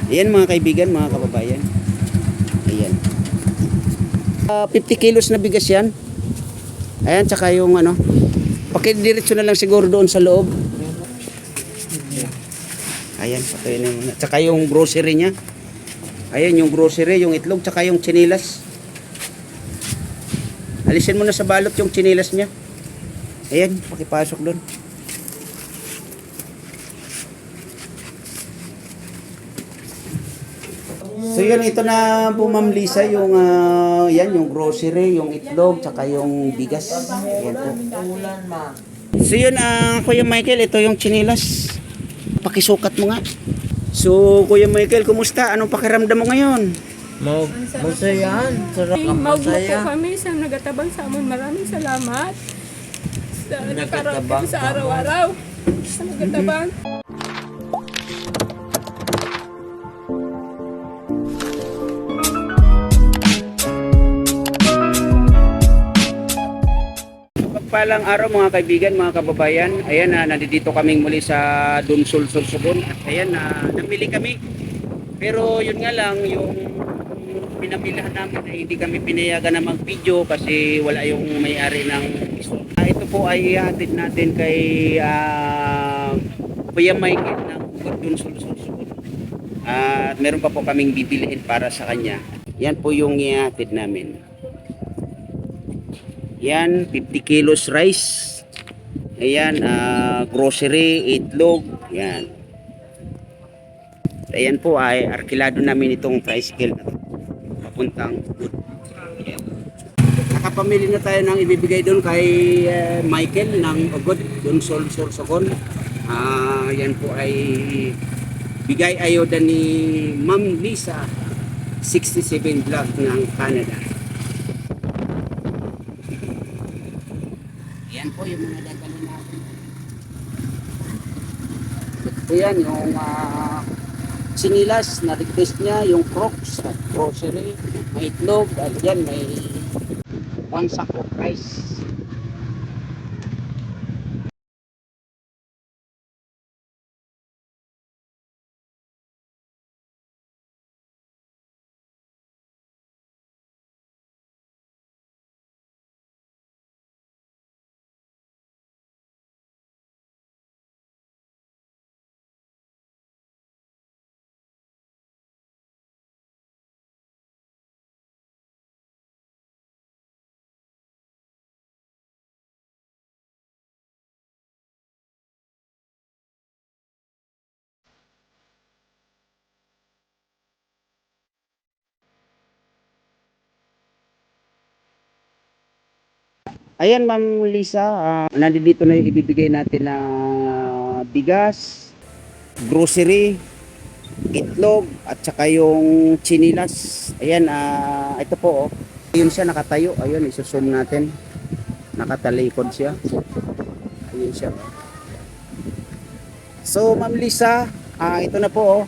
Ayan mga kaibigan, mga kababayan. Ayan. 50 kilos na bigas yan. Ayan, tsaka yung ano, pakidiretso na lang siguro doon sa loob. Ayan, patayin na muna. Tsaka yung grocery niya. Ayan, yung grocery, yung itlog, tsaka yung chinilas. Alisin mo na sa balot yung chinilas niya. Ayan, pakipasok doon. So yun, ito na po Ma'am Lisa, yung yan, yung grocery, yung itlog, tsaka yung bigas. Ayan po. So yun, Kuya Michael, ito yung chinilas. Pakisukat mo nga. So, Kuya Michael, kumusta? Anong pakiramdam mo ngayon? Masayaan. Sarap ang Magmo po masaya. kami sa nagatabang sa amon. Maraming salamat. Sa Nagatabang sa araw-araw. Sa nagatabang. Pagpalang araw mga kaibigan, mga kababayan. Ayan, nandito kaming muli sa Dunsol, Sorsogon. At ayan, namili kami. Pero yun nga lang, yung pinamilihan namin ay hindi kami pinayagan na mag-video kasi wala yung may-ari ng store. Ito po ay ihatid natin kay Kuya Michael ng Dunsol, Sorsogon. At meron pa po kaming bibilihin para sa kanya. Yan po yung ihatid namin. Yan, 50 kilos rice. Ayan, grocery, itlog. Yan. Ayan po ay arkilado namin itong tricycle na to. Papuntang Ugod. Ayan. Nakapamili na tayo ng ibibigay doon kay Michael ng Ugod, Dunsol, Sorsogon. Yan po ay bigay ayoda ni Ma'am Lisa, 67 Vlog ng Canada. Yan po yung mga dadalhin natin. Ito yan, yung sinilas na request niya, yung Crocs at grocery, may itlog, at yan may 1 sack of rice. Ayan Ma'am Lisa, nandito na yung ibibigay natin na bigas, grocery, itlog at saka yung chinilas. Ayan, ito po oh. Ayun siya nakatayo. Ayun, isusum natin. Nakatalikod siya. Ayun siya. So Ma'am Lisa, ito na po oh.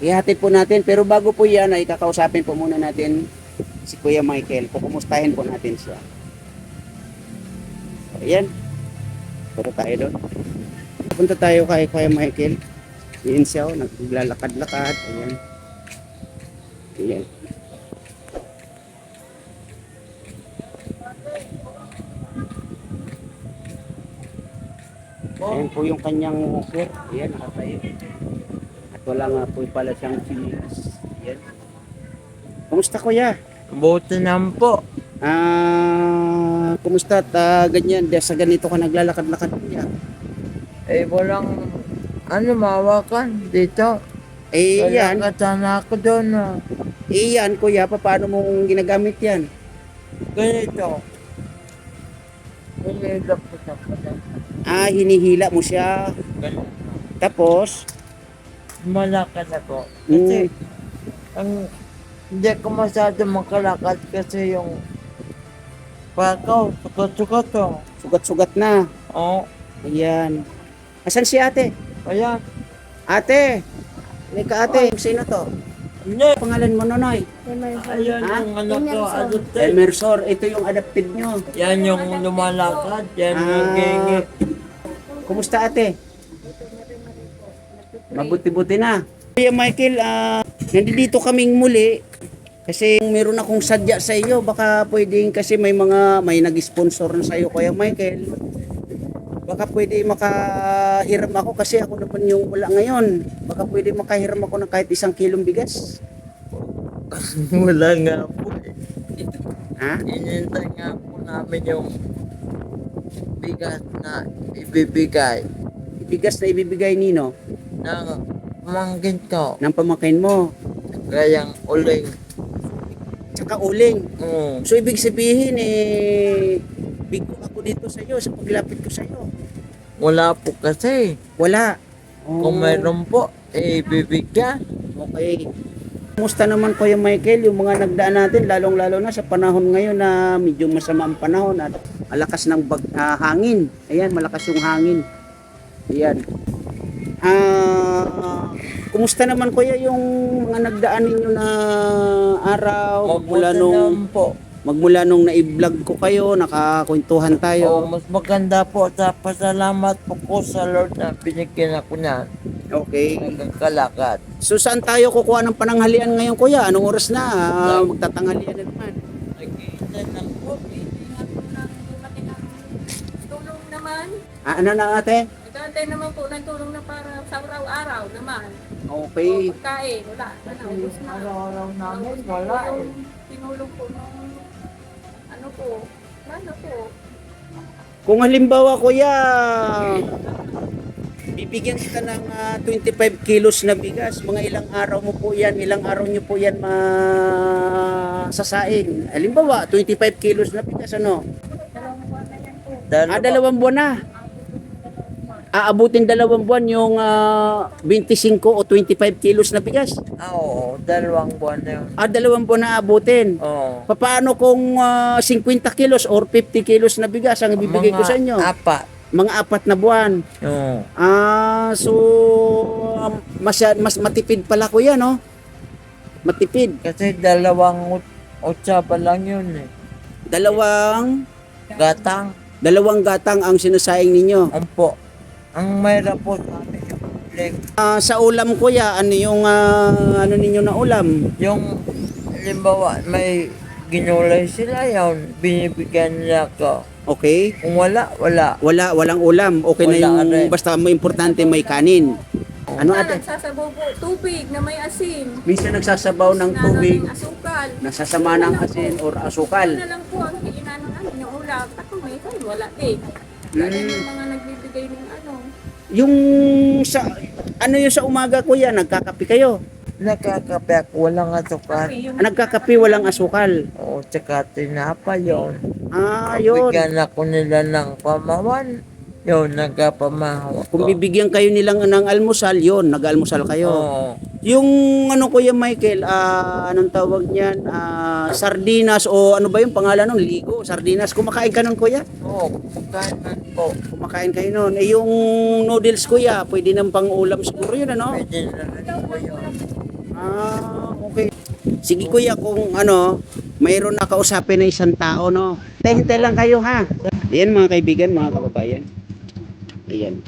Ihatid po natin, pero bago po yan ay kakausapin po muna natin si Kuya Michael. Kukumustahin po natin siya. Ayan. Punta tayo doon. Punta tayo kay Kuya Michael. Ayan siya, naglalakad-lakad. Ayan. Ayan. Ayan po yung kanyang walker. Ayan, nakatayo. At wala nga po pala siyang chinilas. Ayan. Kumusta Kuya? Buti naman po. Kumusta at ganyan, sa ganito ka naglalakad-lakad niya? Walang mawakan dito. Yan. Katana ako doon. Yan Kuya, paano mong ginagamit yan? Ganito. Hinilap ko sa pala. Hinihila mo siya. Ganito. Tapos, Malakas ako. Kasi, hindi ko masyado makalakad kasi yung pakaw, sukat-sukat to. sugat-sugat na. Oo. Ayan. Asan si ate? Ayan. Ate! Halika ate, sino to? Hindi. Pangalan mo, Nonoy? Ayan Ha? yung anak ko, adopted. Emersor. Ito yung adopted nyo. Yan yung lumalakad, yan yung gingi. Kumusta ate? Mabuti-buti na. Kuya Michael, nandito kaming muli kasi meron akong sadya sa iyo. Baka pwedeng kasi may nag-sponsor na sa iyo, Kuya Michael. Baka pwede makahiram ako kasi ako naman yung wala ngayon. Baka pwede makahiram ako ng kahit 1 kilong bigas. Wala nga po eh. Ha? Inintay nga po namin yung bigas na ibibigay Bigas na ibibigay nino ng pamangkin ko. ng pamangkin mo. Kayang uling. Tsaka uling. Mm. So ibig sabihin bigo ako dito sa iyo sa paglapit ko sa iyo. Wala po kasi. Wala. Kung mayroon po, ibibigyan. Okay. Kumusta naman Kuya Michael yung mga nagdaan natin lalong-lalo na sa panahon ngayon na medyo masama ang panahon at malakas ng hangin. Ayan, malakas yung hangin. Ayan. Kumusta naman Kuya yung mga nagdaan ninyo na araw magmula nung na-vlog ko kayo, nakakwentuhan O, tayo. mas maganda po sa pasalamat po ko sa Lord na binigyan ako niyan. Okay. Nagkakalakad. So saan tayo kukuha ng pananghalian ngayon Kuya? Anong oras na? Magtatanghalian na naman. Nag-iintay lang po. Tulong naman. Ano na ate? Nagkantay naman po ng tulong na para sa araw-araw naman. Okay. O, pagkain, wala. Ubus na. Araw-araw namin, wala eh. Tinulong po ng ano po. Kung halimbawa Kuya, bibigyan kita ng 25 kilos na bigas, mga ilang araw mo po yan, ilang araw nyo po yan masasaing. Halimbawa, 25 kilos na bigas, ano? Dalawa. 2 buwan na. Aabutin 2 buwan yung 25 o 25 kilos na bigas. Oo, 2 buwan na yun. 2 buwan na aabutin. Oo. Paano kung 50 kilos or 50 kilos na bigas ang ibibigay ko sa inyo? Apat. Mga 4 na buwan. Oo. So mas matipid pala Kuya, no? Matipid. Kasi 2 utsa pa lang yun eh. Dalawang Gatang. ang sinasaing ninyo. Ampo. Ang mayroon po sa amin yung uling. Sa ulam Kuya, ano yung ano ninyo na ulam? Yung, halimbawa, may ginulay sila yun, binibigyan nila ko. Okay? Kung wala. Walang ulam. Okay na Wala yung rin. basta mo importante may kanin. Ano ate? Nagsasabaw po tubig na may asin. Minsan nagsasabaw ng tubig, Asukal. nasasama ng asin or asukal. Ano na lang po ang inano namin yung ulam. Tako may wala din. Lalo yung mga nagbibigay ng ano. Yung sa ano yung sa umaga Kuya, nagkakape kayo? Nakakape ako, walang asukal. Nagkakape walang asukal. O, tsaka tinapa yun. Yun. Bigyan ako nila ng pamawan. Yun, nagkapamahaw Kung ko. bibigyan kayo nilang ng almusal, yun, nag-almusal kayo. Oo. Yung ano Kuya Michael, anong tawag niyan? Sardinas o ano ba yung pangalan nun? Ligo, sardinas. Kumakain ka nun Kuya? Oo, pagkanan po. Kumakain kayo nun. Yung noodles Kuya, pwede nang pang-ulam siguro yun, ano? Pwede na rin po yun. Okay. Sige Kuya, kung ano, mayroon na kausapin na isang tao, no? Hintay lang kayo, ha? Ayan mga kaibigan, mga kababayan. Ayan.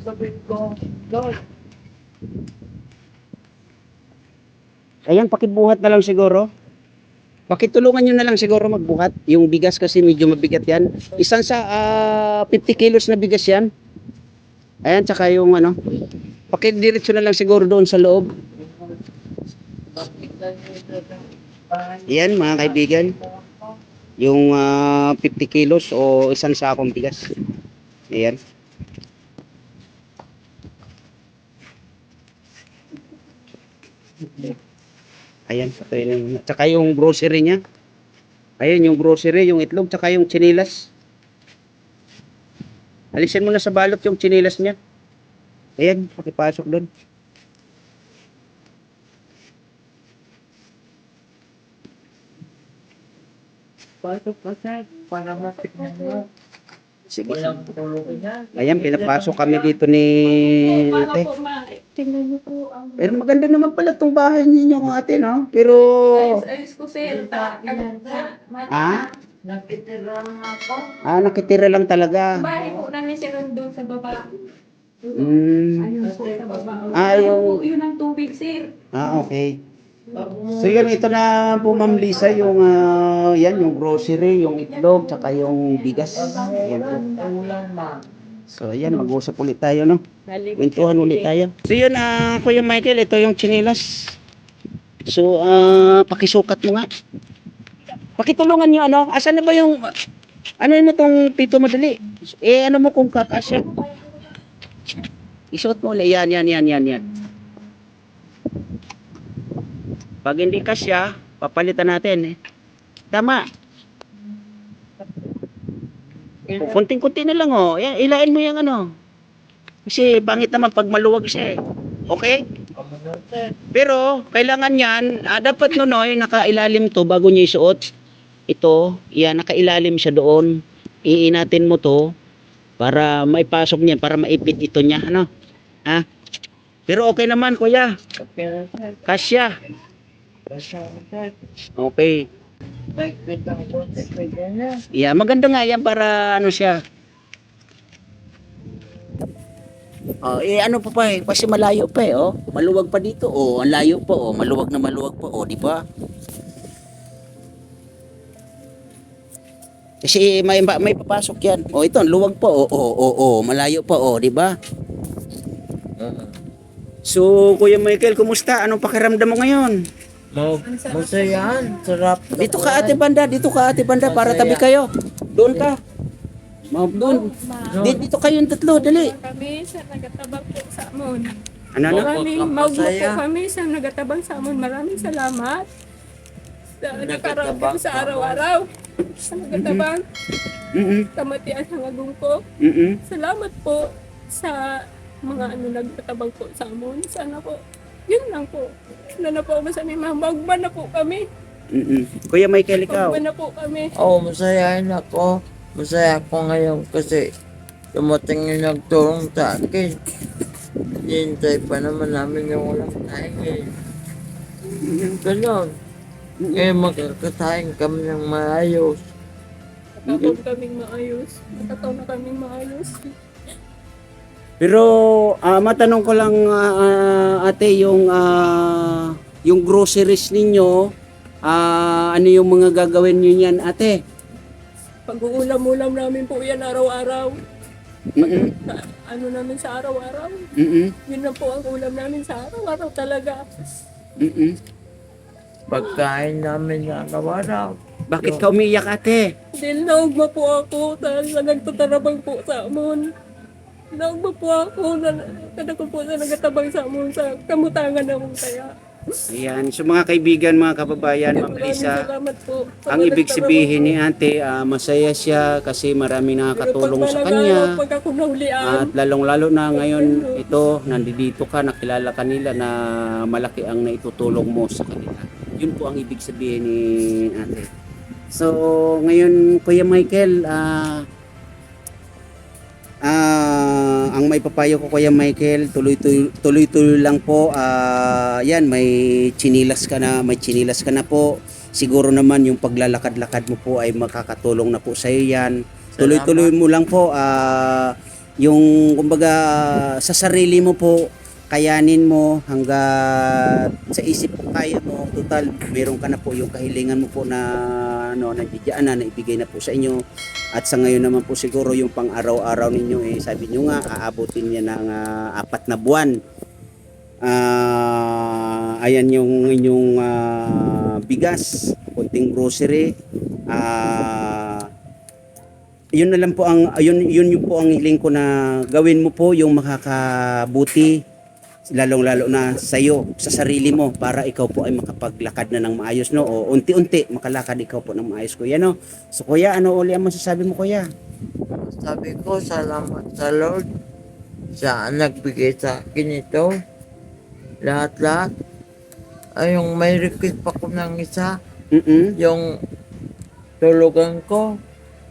Sabihin ko, Lord, Ayan, pakibuhat na lang siguro. Pakitulungan nyo na lang siguro magbuhat. Yung bigas kasi medyo mabigat yan. Isang sa 50 kilos na bigas yan. Ayan, tsaka yung ano. Pakidiretso na lang siguro doon sa loob. Ayan mga kaibigan. Yung 50 kilos o isang sakong bigas. Ayan. Ayan, tsaka yung grocery niya. Ayan yung grocery, yung itlog, tsaka yung tsinelas. Alisin mo na sa balot yung tsinelas niya. Ayan, pakipasok doon. pasok ka sir, para matignan mo. Sige. Walang tulong yan. Ayan, pinapasok kami dito ni ate. tingnan niyo po ang... Pero maganda naman pala itong bahay ninyo mga ate, no? Pero... Ayos ko sir. Ah? Nakitira nga ako. Nakitira lang talaga. Bahay po namin sir doon sa baba. Mm. Ayun po sa baba. Yung... Yun ang tubig sir. Okay. So yan, ito na po Ma'am Lisa, yung yan, yung grocery, yung itlog, tsaka yung bigas. Yan po. Ulan na. So yan, mag-usap ulit tayo, no? Kwentuhan ulit tayo. So yun, Kuya Michael, ito yung tsinelas. So, pakisukat mo nga. Pakitulungan nyo, ano? Asan na ba yung, ano yun itong pito madali? Ano mo kung kakasya? Isuot mo ulit, yan. Pag hindi kasya, papalitan natin. Tama. Kunting-kunti na lang, oh. Yan, ilain mo yung ano. Kasi pangit naman pag maluwag siya, eh. Okay? Pero, kailangan yan, dapat nunoy, nakailalim to bago niya isuot. Ito, yan, nakailalim siya doon. Iinatin mo to para maipasok niya, para maipit ito niya, ano? Ha? Pero okay naman, kuya. Kasya. Okay. Yeah, maganda nga yan para ano siya. Ano pa kasi malayo pa oh. Maluwag pa dito, oh. Ang layo pa, oh. Maluwag pa, oh, di ba? Kasi may papasok yan. Oh, ito, ang luwag pa, oh. Malayo pa, oh, di ba? So, Kuya Michael, kumusta? Anong pakiramdam mo ngayon? Masayan, sarap. Dito ka ate banda para tabi kayo. Doon ka. Doon. Dito kayong tatlo, dali. Kami sa nagatabang po sa amon. Ano? Maraming maugmo po Masaya. kami sa nagatabang sa amon. Maraming salamat. Sa nakaramdam sa araw-araw. Sa nagatabang. Kamatian sa ngagong ko. Salamat po sa mga nagtatabang po sa amon. Sana po. Yun lang po. Na po sa ni Mama. Magba na po kami. Kuya Michael, ikaw. Magba na po kami. Oo, masayahin ako. Masaya ako ngayon kasi dumating yung nagtulong sa akin. Hintay pa naman namin yung walang tayo eh. Ganon. Kaya magkakatayin kami ng maayos. Nakataon kaming maayos. Nakataon na kaming maayos. Pero matanong ko lang ate yung groceries ninyo, ano yung mga gagawin niyo niyan, ate? Pag-uulam-ulam namin po yan araw-araw. Ano namin sa araw-araw. Yun na po ang ulam namin sa araw-araw talaga. Pagkain namin na araw-araw. Bakit ka umiyak, ate? Dahil naugma po ako sa nagtatarabang po sa amon. Naugma po ako kada ko po sa nagatabang sa amon sa kamutangan naman kaya. Ayan, so mga kaibigan, mga kababayan, Ma'am Maraming Lisa, salamat po. sa ang ibig nagtatarabang sabihin po. ni ate, masaya siya kasi marami nakakatulong sa kanya. Pag ako nahulian, At lalong-lalo na ngayon ito, nandito ka, nakilala ka nila na malaki ang naitutulong mo sa kanila. Yun po ang ibig sabihin ni ate. So, ngayon, Kuya Michael, ang may papayo ko Kuya Michael, tuloy-tuloy lang po. Yan, may chinilas ka na po. Siguro naman yung paglalakad-lakad mo po ay makakatulong na po sa iyo yan. Tuloy-tuloy mo lang po. Yung kumbaga sa sarili mo po, kayanin mo hanggat sa isip mo kaya mo. Total, meron ka na po yung kahilingan mo po na nandiyan na naibigay na po sa inyo. At sa ngayon naman po siguro yung pang araw-araw ninyo sabi nyo nga aabutin niya ng 4 na buwan. Ayan yung inyong bigas, konting grocery. Yun na lang po ang yun po ang hiling ko na gawin mo po yung makakabuti lalong-lalo na sa iyo, sa sarili mo para ikaw po ay makapaglakad na ng maayos, no? O unti-unti makalakad ikaw po ng maayos, kuya, no? So kuya, ano uli ang masasabi mo, kuya? Sabi ko, salamat sa Lord sa nagbigay sa akin ito. Lahat-lahat. Ay, yung may request pa ko ng isa. Yung tulugan ko.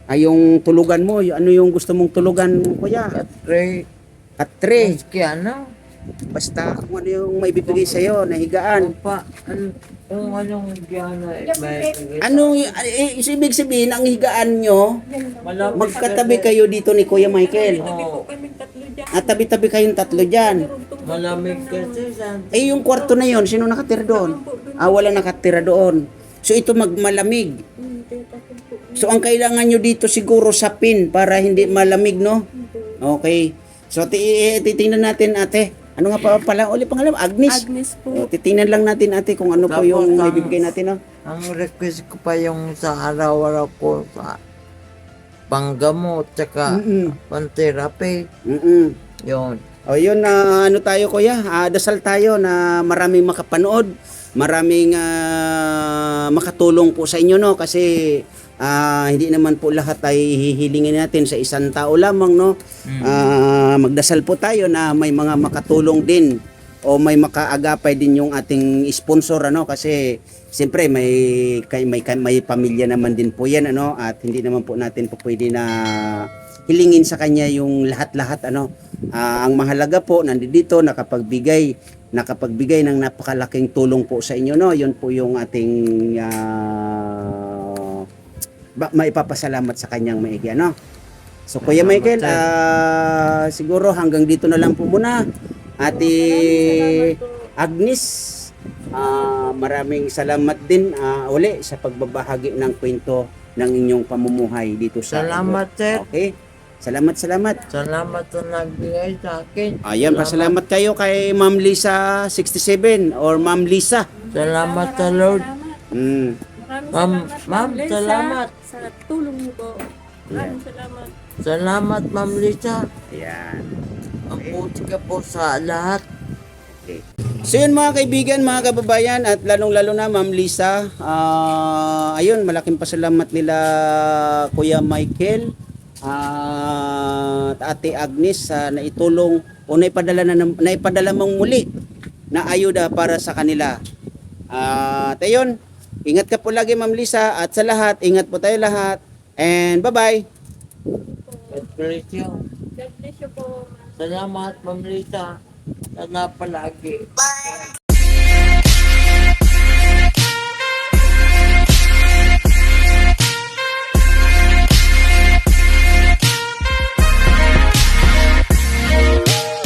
Ay, yung tulugan mo, ano yung gusto mong tulugan, kuya? Katre. Katre. Maski ano. Basta kung ano yung maibibigay sa'yo na higaan. Pa, kung anong gana, may Ano, ibig sabihin, ang higaan nyo, Malapit magkatabi kayo dito ni Kuya Michael. Tabi po kaming tatlo dyan. At tabi-tabi kayong tatlo dyan. malamig kasi sa Yung kwarto na yon, sino nakatira doon? Wala nakatira doon. So ito magmalamig. So ang kailangan nyo dito siguro sapin para hindi malamig, no? Okay. So titingnan natin, ate. Ano nga pa pala? Uli pangalan? Agnes. Agnes po. Titingnan lang natin, ate, kung ano po Tapos yung ang- ibibigay natin, no? ang request ko pa yung sa araw-araw ko sa panggamot tsaka Mm-mm. pang-therapy. Mm-mm. Yun. O yun, ano tayo kuya, dasal tayo na maraming makapanood, maraming makatulong po sa inyo, no? Kasi hindi naman po lahat ay hihilingin natin sa isang tao lamang, no? Magdasal po tayo na may mga makatulong din o may makaagapay din yung ating sponsor, ano? Kasi siyempre may pamilya naman din po yan, ano? At hindi naman po natin po pwede na hilingin sa kanya yung lahat-lahat, ano. Ang mahalaga po nandito nakapagbigay ng napakalaking tulong po sa inyo, no. Yun po yung ating maipapasalamat sa kanyang maigi, ano. So Kuya Michael, siguro hanggang dito na lang po muna. Ate Agnes, maraming salamat din uli sa pagbabahagi ng kwento ng inyong pamumuhay dito sa Salamat, sir. Okay. Salamat. Salamat sa nagbigay sa akin. Ayan, pasalamat kayo kay Ma'am Lisa 67 or Ma'am Lisa. Salamat sa Lord. Mm. Maraming Ma'am, salamat, ma'am, Lisa, salamat. sa tulong niyo po. Maraming salamat. Salamat, Ma'am Lisa. Ayan. Ang puti ka po sa lahat. Okay. So yun mga kaibigan, mga kababayan, at lalong-lalo na Ma'am Lisa, ayun, malaking pasalamat nila Kuya Michael at Ate Agnes na naitulong o naipadala mong muli na ayuda para sa kanila. At ayun, ingat ka po lagi Ma'am Lisa, at sa lahat, ingat po tayo lahat, and bye-bye. God bless you. God bless you po. Salamat, Ma'am Lisa. Sana palagi.